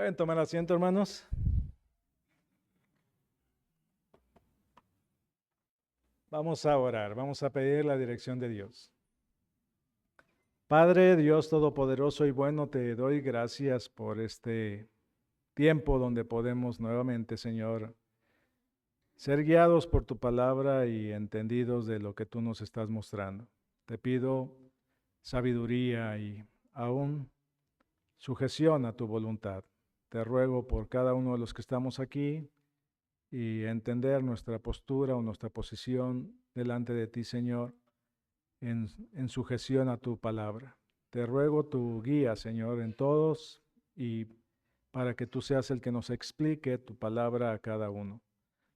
Pueden tomar asiento, hermanos. Vamos a orar, vamos a pedir la dirección de Dios. Padre, Dios Todopoderoso y bueno, te doy gracias por este tiempo donde podemos nuevamente, Señor, ser guiados por tu palabra y entendidos de lo que tú nos estás mostrando. Te pido sabiduría y aún sujeción a tu voluntad. Te ruego por cada uno de los que estamos aquí y entender nuestra postura o nuestra posición delante de ti, Señor, en sujeción a tu palabra. Te ruego tu guía, Señor, en todos y para que tú seas el que nos explique tu palabra a cada uno.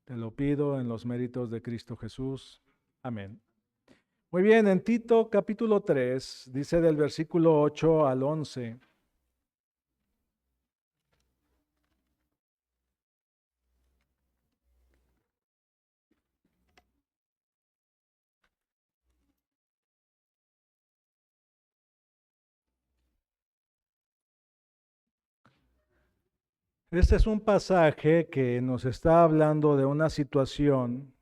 Te lo pido en los méritos de Cristo Jesús. Amén. Muy bien, en Tito capítulo 3, dice del versículo 8 al 11. Este es un pasaje que nos está hablando de una situación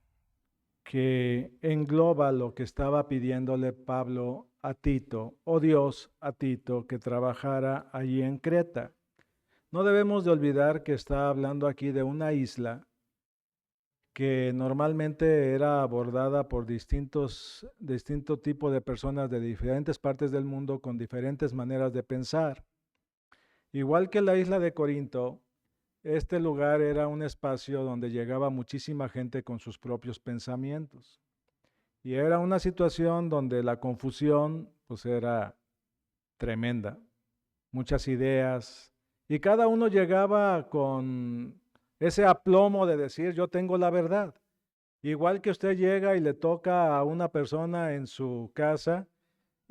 que engloba lo que estaba pidiéndole Pablo a Tito, o Dios a Tito, que trabajara allí en Creta. No debemos de olvidar que está hablando aquí de una isla que normalmente era abordada por distinto tipo de personas de diferentes partes del mundo con diferentes maneras de pensar. Igual que la isla de Corinto, este lugar era un espacio donde llegaba muchísima gente con sus propios pensamientos. Y era una situación donde la confusión pues era tremenda, muchas ideas, y cada uno llegaba con ese aplomo de decir yo tengo la verdad. Igual que usted llega y le toca a una persona en su casa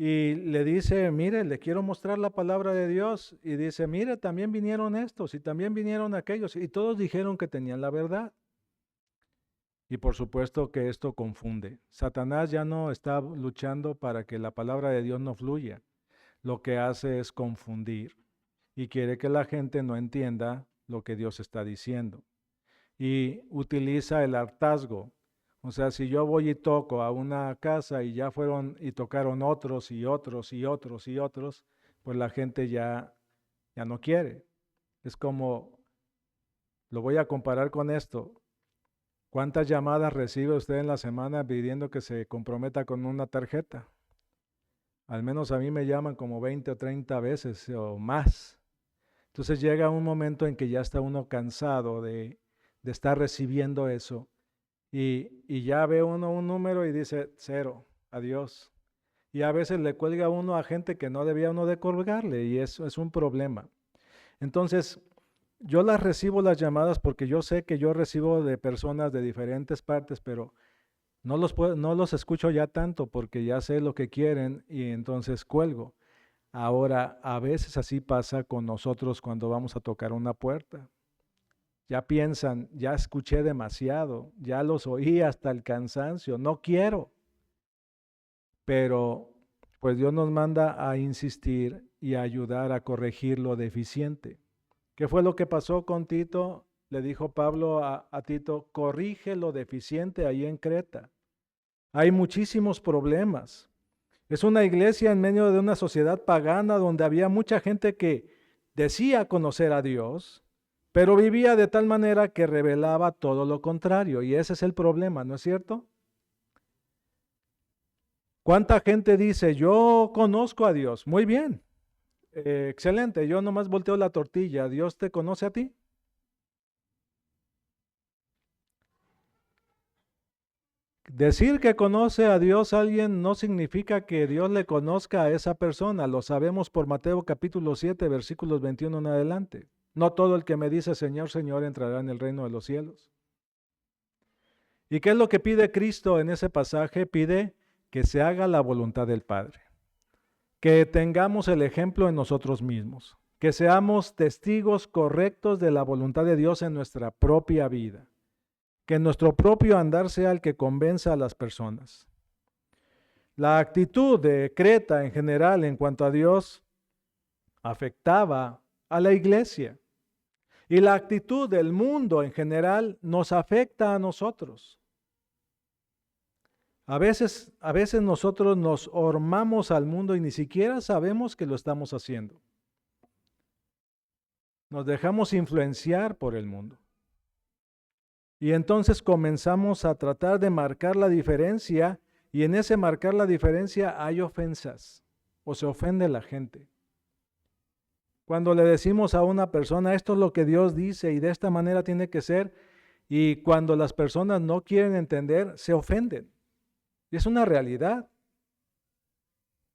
y le dice, mire, le quiero mostrar la palabra de Dios. Y dice, mire, también vinieron estos y también vinieron aquellos. Y todos dijeron que tenían la verdad. Y por supuesto que esto confunde. Satanás ya no está luchando para que la palabra de Dios no fluya. Lo que hace es confundir y quiere que la gente no entienda lo que Dios está diciendo. Y utiliza el hartazgo. O sea, si yo voy y toco a una casa y ya fueron y tocaron otros y otros y otros y otros, pues la gente ya no quiere. Es como, lo voy a comparar con esto. ¿Cuántas llamadas recibe usted en la semana pidiendo que se comprometa con una tarjeta? Al menos a mí me llaman como 20 o 30 veces o más. Entonces llega un momento en que ya está uno cansado de estar recibiendo eso y ya ve uno un número y dice cero, adiós. Y a veces le cuelga uno a gente que no debía uno de colgarle y eso es un problema. Entonces, yo las recibo las llamadas porque yo sé que yo recibo de personas de diferentes partes, pero no los escucho ya tanto porque ya sé lo que quieren y entonces cuelgo. Ahora, a veces así pasa con nosotros cuando vamos a tocar una puerta. Ya piensan, ya escuché demasiado, ya los oí hasta el cansancio, no quiero. Pero pues Dios nos manda a insistir y a ayudar a corregir lo deficiente. ¿Qué fue lo que pasó con Tito? Le dijo Pablo a Tito, corrige lo deficiente ahí en Creta. Hay muchísimos problemas. Es una iglesia en medio de una sociedad pagana donde había mucha gente que decía conocer a Dios, pero vivía de tal manera que revelaba todo lo contrario. Y ese es el problema, ¿no es cierto? ¿Cuánta gente dice, yo conozco a Dios? Muy bien, excelente, yo nomás volteo la tortilla, ¿Dios te conoce a ti? Decir que conoce a Dios alguien no significa que Dios le conozca a esa persona. Lo sabemos por Mateo capítulo 7, versículos 21 en adelante. No todo el que me dice Señor, Señor entrará en el reino de los cielos. ¿Y qué es lo que pide Cristo en ese pasaje? Pide que se haga la voluntad del Padre. Que tengamos el ejemplo en nosotros mismos. Que seamos testigos correctos de la voluntad de Dios en nuestra propia vida. Que nuestro propio andar sea el que convenza a las personas. La actitud de Creta en general en cuanto a Dios afectaba a la iglesia. Y la actitud del mundo en general nos afecta a nosotros. A veces nosotros nos hormamos al mundo y ni siquiera sabemos que lo estamos haciendo. Nos dejamos influenciar por el mundo. Y entonces comenzamos a tratar de marcar la diferencia, y en ese marcar la diferencia hay ofensas o se ofende la gente. Cuando le decimos a una persona, esto es lo que Dios dice y de esta manera tiene que ser, y cuando las personas no quieren entender, se ofenden. Y es una realidad.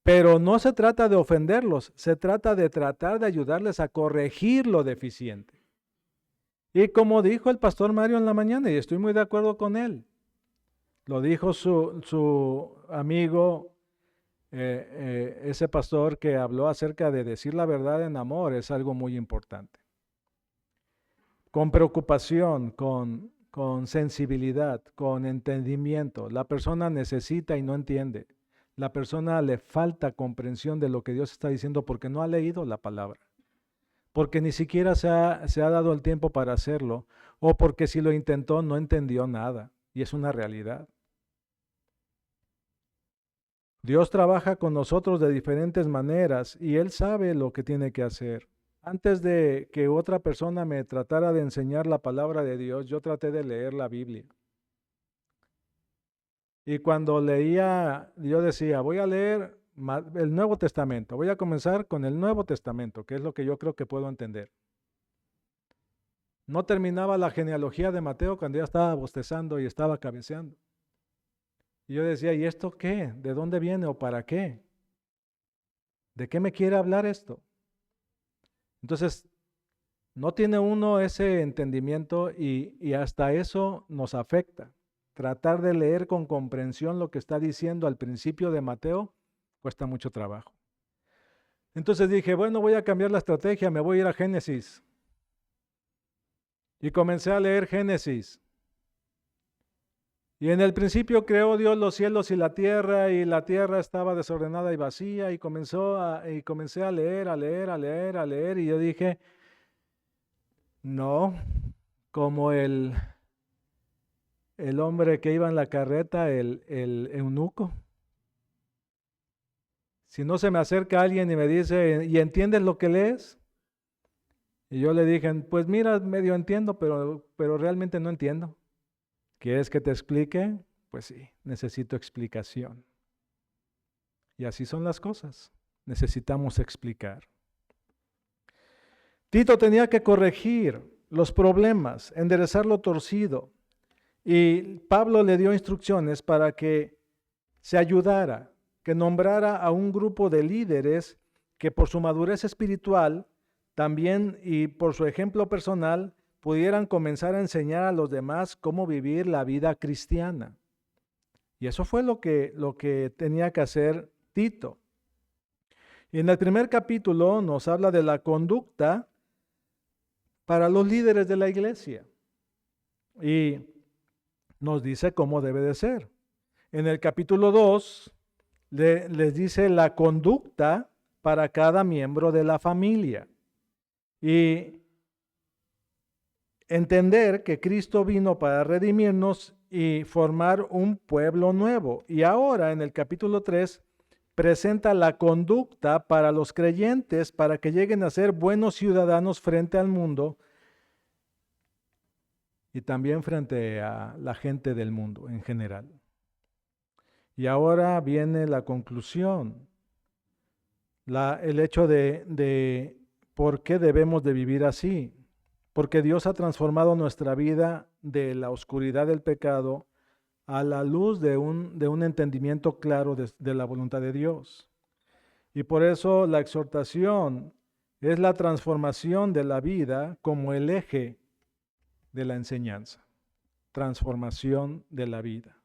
Pero no se trata de ofenderlos, se trata de tratar de ayudarles a corregir lo deficiente. Y como dijo el pastor Mario en la mañana, y estoy muy de acuerdo con él, lo dijo su amigo, ese pastor que habló acerca de decir la verdad en amor, es algo muy importante. Con preocupación, con sensibilidad, con entendimiento. La persona necesita y no entiende. La persona le falta comprensión de lo que Dios está diciendo porque no ha leído la palabra. Porque ni siquiera se ha dado el tiempo para hacerlo, o porque si lo intentó no entendió nada, y es una realidad. Dios trabaja con nosotros de diferentes maneras y Él sabe lo que tiene que hacer. Antes de que otra persona me tratara de enseñar la palabra de Dios, yo traté de leer la Biblia. Y cuando leía, yo decía, voy a leer el Nuevo Testamento, voy a comenzar con el Nuevo Testamento, que es lo que yo creo que puedo entender. No terminaba la genealogía de Mateo cuando ya estaba bostezando y estaba cabeceando. Y yo decía, ¿y esto qué? ¿De dónde viene o para qué? ¿De qué me quiere hablar esto? Entonces, no tiene uno ese entendimiento y hasta eso nos afecta. Tratar de leer con comprensión lo que está diciendo al principio de Mateo cuesta mucho trabajo. Entonces dije, bueno, voy a cambiar la estrategia, me voy a ir a Génesis. Y comencé a leer Génesis. Y en el principio creó Dios los cielos y la tierra estaba desordenada y vacía, y comencé a leer, y yo dije, no, como el hombre que iba en la carreta, el eunuco. Si no se me acerca alguien y me dice, ¿y entiendes lo que lees? Y yo le dije, pues mira, medio entiendo, pero realmente no entiendo. ¿Quieres que te explique? Pues sí, necesito explicación. Y así son las cosas. Necesitamos explicar. Tito tenía que corregir los problemas, enderezar lo torcido. Y Pablo le dio instrucciones para que se ayudara, que nombrara a un grupo de líderes que por su madurez espiritual también y por su ejemplo personal pudieran comenzar a enseñar a los demás cómo vivir la vida cristiana. Y eso fue lo que tenía que hacer Tito. Y en el primer capítulo nos habla de la conducta para los líderes de la iglesia. Y nos dice cómo debe de ser. En el capítulo 2 les dice la conducta para cada miembro de la familia. Y entender que Cristo vino para redimirnos y formar un pueblo nuevo. Y ahora en el capítulo 3 presenta la conducta para los creyentes para que lleguen a ser buenos ciudadanos frente al mundo y también frente a la gente del mundo en general. Y ahora viene la conclusión, el hecho de por qué debemos de vivir así. Porque Dios ha transformado nuestra vida de la oscuridad del pecado a la luz de un entendimiento claro de la voluntad de Dios. Y por eso la exhortación es la transformación de la vida como el eje de la enseñanza. Transformación de la vida.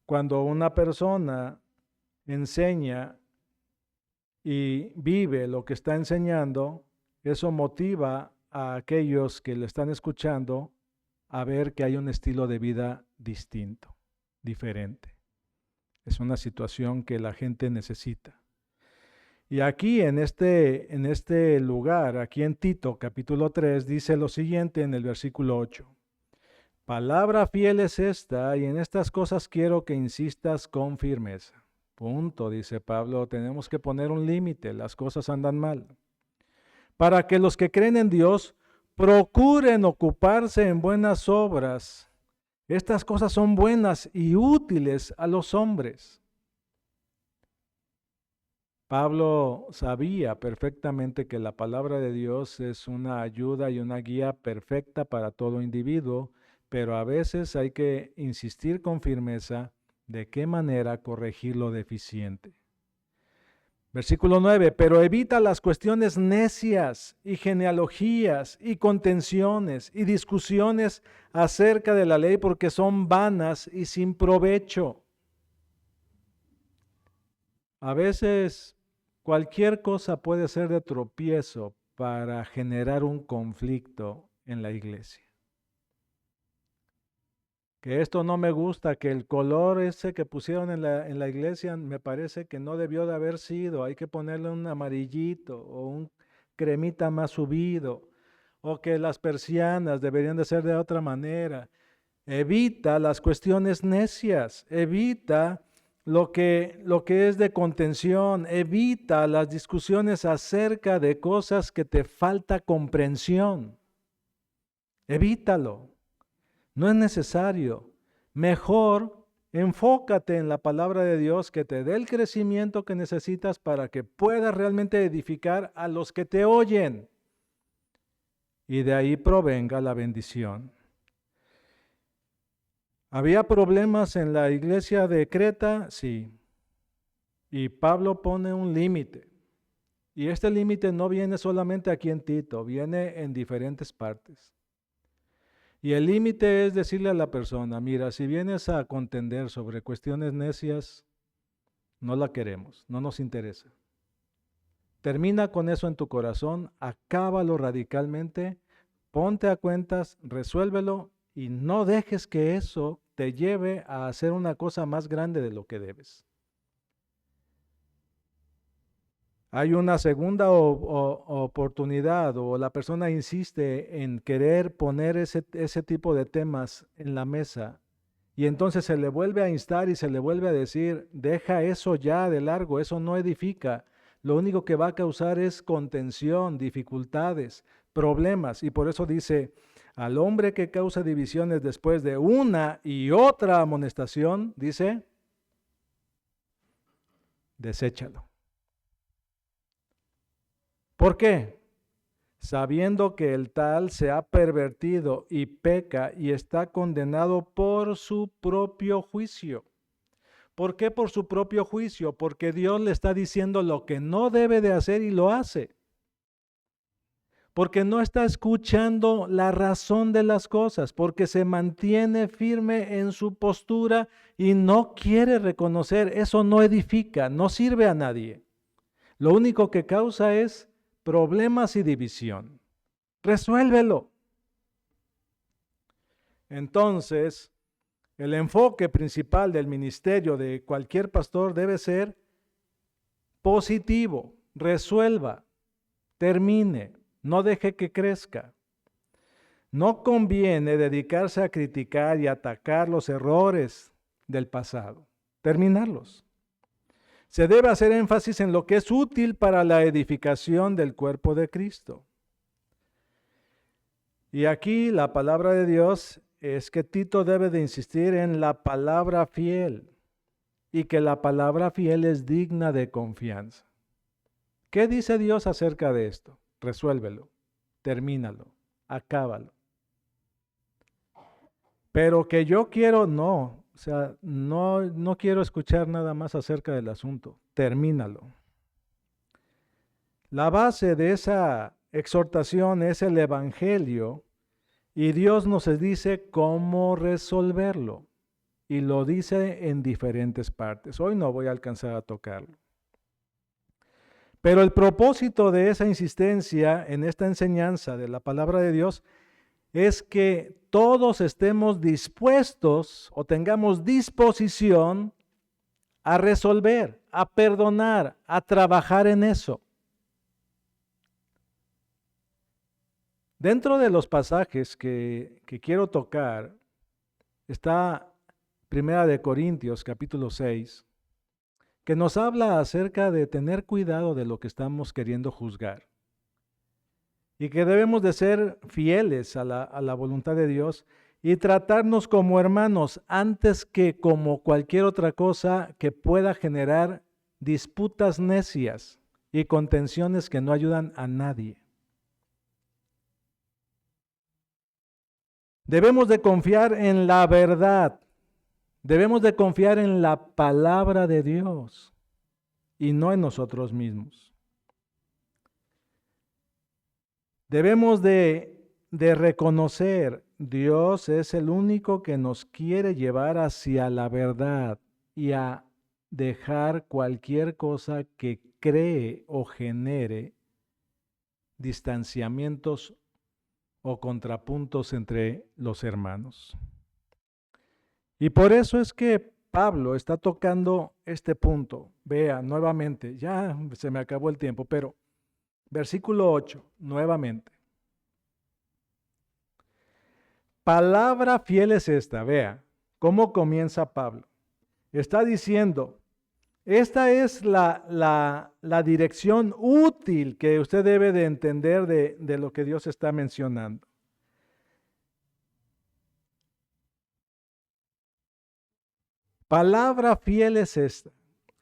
Cuando una persona enseña y vive lo que está enseñando, eso motiva a aquellos que le están escuchando a ver que hay un estilo de vida distinto, diferente. Es una situación que la gente necesita. Y aquí en este lugar, aquí en Tito capítulo 3, dice lo siguiente en el versículo 8. Palabra fiel es esta, y en estas cosas quiero que insistas con firmeza. Punto, dice Pablo, tenemos que poner un límite, las cosas andan mal. Para que los que creen en Dios procuren ocuparse en buenas obras. Estas cosas son buenas y útiles a los hombres. Pablo sabía perfectamente que la palabra de Dios es una ayuda y una guía perfecta para todo individuo, pero a veces hay que insistir con firmeza de qué manera corregir lo deficiente. Versículo 9, pero evita las cuestiones necias y genealogías y contenciones y discusiones acerca de la ley porque son vanas y sin provecho. A veces cualquier cosa puede ser de tropiezo para generar un conflicto en la iglesia. Que esto no me gusta, que el color ese que pusieron en la iglesia me parece que no debió de haber sido, hay que ponerle un amarillito o un cremita más subido, o que las persianas deberían de ser de otra manera. Evita las cuestiones necias, evita lo que es de contención, evita las discusiones acerca de cosas que te falta comprensión. Evítalo. No es necesario. Mejor enfócate en la palabra de Dios que te dé el crecimiento que necesitas para que puedas realmente edificar a los que te oyen. Y de ahí provenga la bendición. ¿Había problemas en la iglesia de Creta? Sí. Y Pablo pone un límite. Y este límite no viene solamente aquí en Tito, viene en diferentes partes. Y el límite es decirle a la persona, mira, si vienes a contender sobre cuestiones necias, no la queremos, no nos interesa. Termina con eso en tu corazón, acábalo radicalmente, ponte a cuentas, resuélvelo y no dejes que eso te lleve a hacer una cosa más grande de lo que debes. Hay una segunda oportunidad o la persona insiste en querer poner ese tipo de temas en la mesa y entonces se le vuelve a instar y se le vuelve a decir, deja eso ya de largo, eso no edifica. Lo único que va a causar es contención, dificultades, problemas y por eso dice, al hombre que causa divisiones después de una y otra amonestación, dice, deséchalo. ¿Por qué? Sabiendo que el tal se ha pervertido y peca y está condenado por su propio juicio. ¿Por qué por su propio juicio? Porque Dios le está diciendo lo que no debe de hacer y lo hace. Porque no está escuchando la razón de las cosas, porque se mantiene firme en su postura y no quiere reconocer. Eso no edifica, no sirve a nadie. Lo único que causa es problemas y división. Resuélvelo. Entonces, el enfoque principal del ministerio de cualquier pastor debe ser positivo. Resuelva, termine, no deje que crezca. No conviene dedicarse a criticar y atacar los errores del pasado. Terminarlos. Se debe hacer énfasis en lo que es útil para la edificación del cuerpo de Cristo. Y aquí la palabra de Dios es que Tito debe de insistir en la palabra fiel y que la palabra fiel es digna de confianza. ¿Qué dice Dios acerca de esto? Resuélvelo, termínalo, acábalo. Pero que yo quiero, no. O sea, no quiero escuchar nada más acerca del asunto. Termínalo. La base de esa exhortación es el Evangelio y Dios nos dice cómo resolverlo. Y lo dice en diferentes partes. Hoy no voy a alcanzar a tocarlo. Pero el propósito de esa insistencia en esta enseñanza de la palabra de Dios es que todos estemos dispuestos o tengamos disposición a resolver, a perdonar, a trabajar en eso. Dentro de los pasajes que quiero tocar está Primera de Corintios, capítulo 6, que nos habla acerca de tener cuidado de lo que estamos queriendo juzgar y que debemos de ser fieles a la voluntad de Dios y tratarnos como hermanos antes que como cualquier otra cosa que pueda generar disputas necias y contenciones que no ayudan a nadie. Debemos de confiar en la verdad. Debemos de confiar en la palabra de Dios y no en nosotros mismos. Debemos de reconocer, Dios es el único que nos quiere llevar hacia la verdad y a dejar cualquier cosa que cree o genere distanciamientos o contrapuntos entre los hermanos. Y por eso es que Pablo está tocando este punto. Vea, nuevamente, ya se me acabó el tiempo, pero versículo 8, nuevamente. Palabra fiel es esta, vea, cómo comienza Pablo. Está diciendo, esta es la dirección útil que usted debe de entender de lo que Dios está mencionando. Palabra fiel es esta.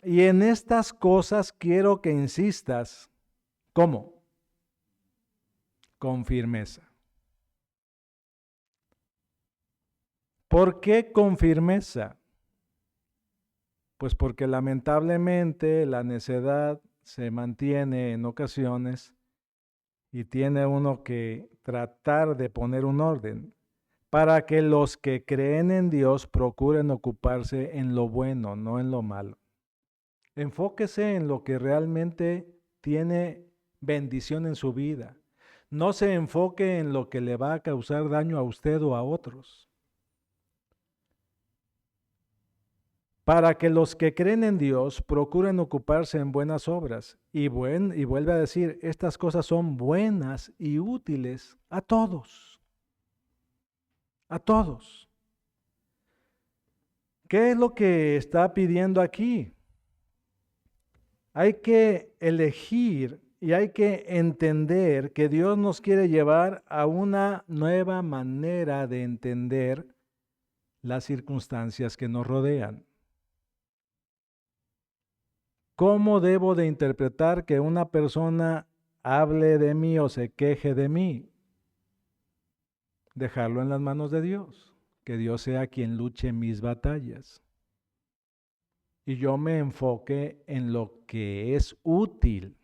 Y en estas cosas quiero que insistas. ¿Cómo? Con firmeza. ¿Por qué con firmeza? Pues porque lamentablemente la necedad se mantiene en ocasiones y tiene uno que tratar de poner un orden para que los que creen en Dios procuren ocuparse en lo bueno, no en lo malo. Enfóquese en lo que realmente tiene bendición en su vida. No se enfoque en lo que le va a causar daño a usted o a otros. Para que los que creen en Dios procuren ocuparse en buenas obras. Y vuelve a decir, estas cosas son buenas y útiles a todos. A todos. ¿Qué es lo que está pidiendo aquí? Hay que elegir y hay que entender que Dios nos quiere llevar a una nueva manera de entender las circunstancias que nos rodean. ¿Cómo debo de interpretar que una persona hable de mí o se queje de mí? Dejarlo en las manos de Dios, que Dios sea quien luche mis batallas. Y yo me enfoque en lo que es útil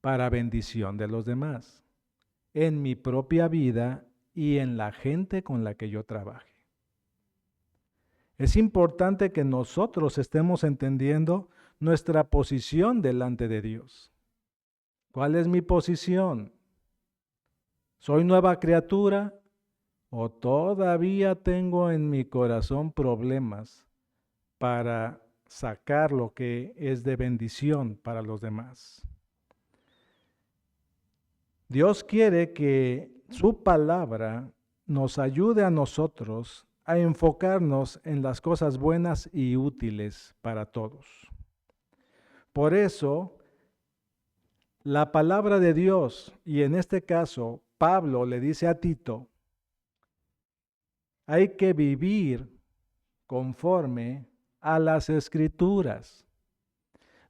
para bendición de los demás, en mi propia vida y en la gente con la que yo trabaje. Es importante que nosotros estemos entendiendo nuestra posición delante de Dios. ¿Cuál es mi posición? ¿Soy nueva criatura o todavía tengo en mi corazón problemas para sacar lo que es de bendición para los demás? Dios quiere que su palabra nos ayude a nosotros a enfocarnos en las cosas buenas y útiles para todos. Por eso, la palabra de Dios, y en este caso, Pablo le dice a Tito, hay que vivir conforme a las Escrituras,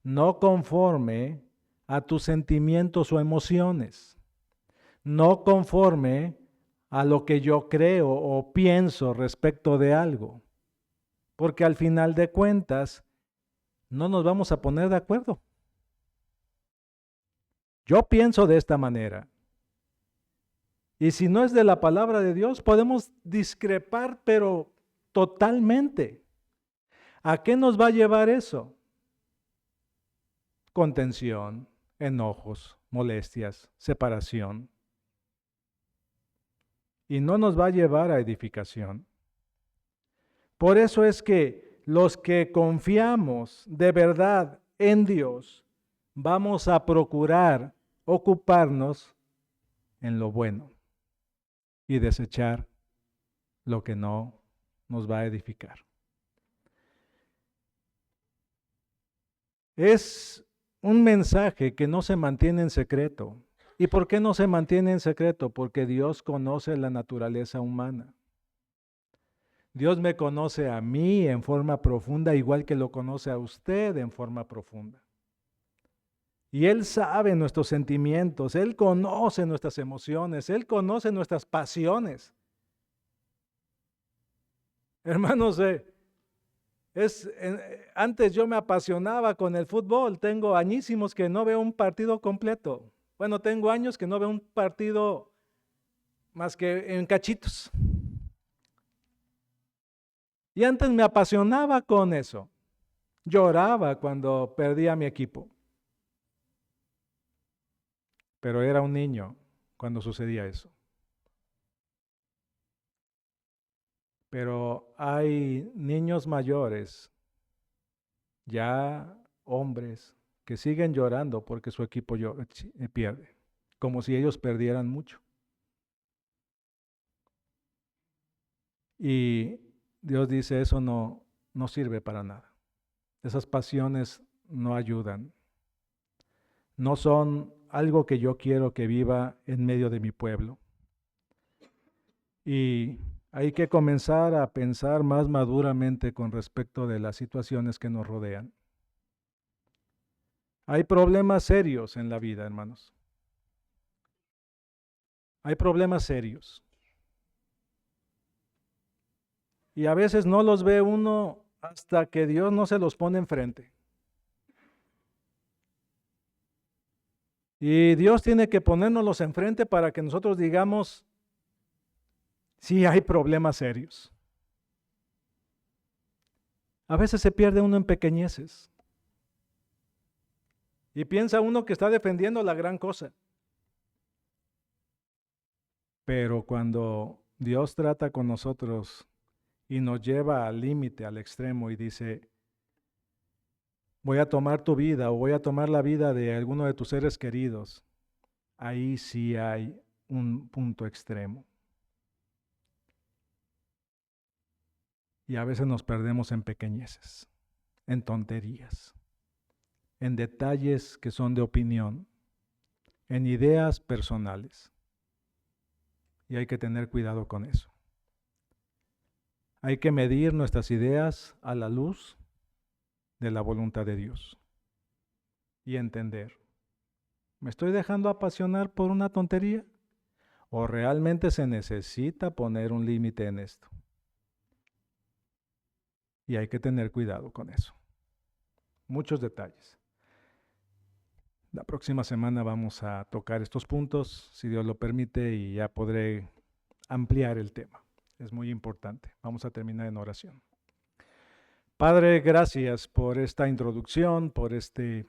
no conforme a tus sentimientos o emociones, no conforme a lo que yo creo o pienso respecto de algo, porque al final de cuentas no nos vamos a poner de acuerdo. Yo pienso de esta manera. Y si no es de la palabra de Dios, podemos discrepar, pero totalmente. ¿A qué nos va a llevar eso? Contención, enojos, molestias, separación. Y no nos va a llevar a edificación. Por eso es que los que confiamos de verdad en Dios, vamos a procurar ocuparnos en lo bueno y desechar lo que no nos va a edificar. Es un mensaje que no se mantiene en secreto. ¿Y por qué no se mantiene en secreto? Porque Dios conoce la naturaleza humana. Dios me conoce a mí en forma profunda, igual que lo conoce a usted en forma profunda. Y Él sabe nuestros sentimientos, Él conoce nuestras emociones, Él conoce nuestras pasiones. Hermanos, antes yo me apasionaba con el fútbol, tengo añísimos que no veo un partido completo. Bueno, tengo años que no veo un partido más que en cachitos. Y antes me apasionaba con eso. Lloraba cuando perdía a mi equipo. Pero era un niño cuando sucedía eso. Pero hay niños mayores, ya hombres, que siguen llorando porque su equipo pierde, como si ellos perdieran mucho. Y Dios dice, eso no sirve para nada. Esas pasiones no ayudan. No son algo que yo quiero que viva en medio de mi pueblo. Y hay que comenzar a pensar más maduramente con respecto de las situaciones que nos rodean. Hay problemas serios en la vida, hermanos. Hay problemas serios. Y a veces no los ve uno hasta que Dios no se los pone enfrente. Y Dios tiene que ponérnoslos enfrente para que nosotros digamos, sí hay problemas serios. A veces se pierde uno en pequeñeces. Y piensa uno que está defendiendo la gran cosa. Pero cuando Dios trata con nosotros y nos lleva al límite, al extremo y dice, voy a tomar tu vida o voy a tomar la vida de alguno de tus seres queridos, ahí sí hay un punto extremo. Y a veces nos perdemos en pequeñeces, en tonterías, en detalles que son de opinión, en ideas personales. Y hay que tener cuidado con eso. Hay que medir nuestras ideas a la luz de la voluntad de Dios y entender, ¿me estoy dejando apasionar por una tontería? ¿O realmente se necesita poner un límite en esto? Y hay que tener cuidado con eso. Muchos detalles. La próxima semana vamos a tocar estos puntos, si Dios lo permite, y ya podré ampliar el tema. Es muy importante. Vamos a terminar en oración. Padre, gracias por esta introducción, por este